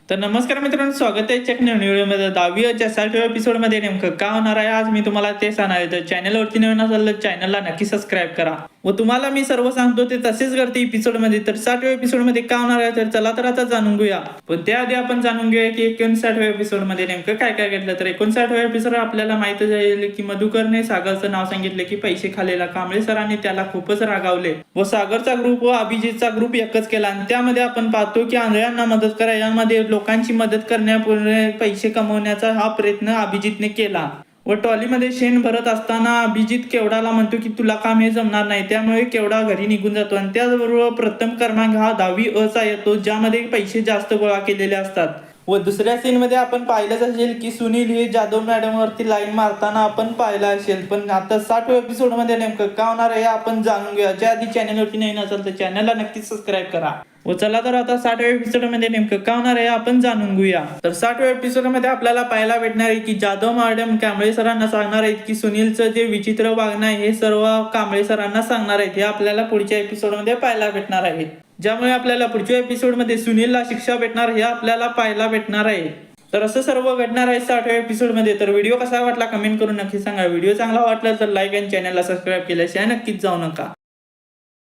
तर नमस्कार मित्रांनो, स्वागत आहे चेक नवीन व्हिडिओमध्ये. 10वीच्या 60व्या एपिसोडमध्ये नेमकं काय होणार आहे आज मी तुम्हाला ते सांगणार आहे. तर चॅनलवरती नवीन असेल तर चॅनलला नक्की सबस्क्राईब करा व तुम्हाला मी सर्व सांगतो ते तसेच करते एपिसोडमध्ये. तर 60व्या एपिसोडमध्ये काय होणार आहे तर चला तर आता जाणून घेऊया. पण त्याआधी आपण जाणून घेऊया की 59व्या एपिसोडमध्ये नेमकं काय काय घडलं. तर 59व्या एपिसोड आपल्याला माहितच आहे की मधुकरने सागरचं नाव सांगितले की पैसे खाल्लेला कांबळे सरांनी त्याला खूपच रागावले व सागरचा ग्रुप व अभिजितचा ग्रुप एकच केला. आणि त्यामध्ये आपण पाहतो की आंधळ्यांना मदत करा यामध्ये लोकांची मदत करण्यापूर्वी पैसे कमवण्याचा हा प्रयत्न अभिजितने केला व टॉलीमध्ये शेण भरत असताना अभिजित केवडाला म्हणतो की तुला काम हे जमणार नाही, त्यामुळे केवडा घरी निघून जातो. आणि त्याचबरोबर प्रथम क्रमांक हा 10वी अ चा येतो ज्यामध्ये पैसे जास्त गोळा केलेले असतात. व दुसऱ्या सीन मध्ये आपण पाहिलंच असेल की सुनील हे जाधव मॅडम वरती लाईन मारताना आपण पाहिलं असेल. पण आता 60व्या एपिसोड मध्ये नेमकं काय होणार आहे आपण जाणून घेऊया. ज्या आधी चॅनलवरती नवीन असेल तर चॅनलला नक्की सबस्क्राईब करा व चला तर आता 60व्या एपिसोड मध्ये नेमकं काय होणार आहे आपण जाणून घेऊया. तर 60व्या एपिसोड मध्ये आपल्याला पाहायला भेटणार आहे की जाधव मॅडम कांबळे सरांना सांगणार आहेत की सुनीलचं जे विचित्र वागणं आहे हे सर्व कांबळे सरांना सांगणार आहेत. हे आपल्याला पुढच्या एपिसोड मध्ये पाहायला भेटणार आहे, ज्यामुळे आपल्याला पुढच्या एपिसोड मध्ये सुनीलला शिक्षा भेटणार हे आपल्याला पाहायला भेटणार आहे. तर असं सर्व घडणार आहे 60व्या एपिसोड मध्ये. तर व्हिडिओ कसा वाटला कमेंट करून नक्की सांगा. व्हिडिओ चांगला वाटला तर लाईक आणि चॅनलला सबस्क्राईब केल्याशिवाय नक्कीच जाऊ नका.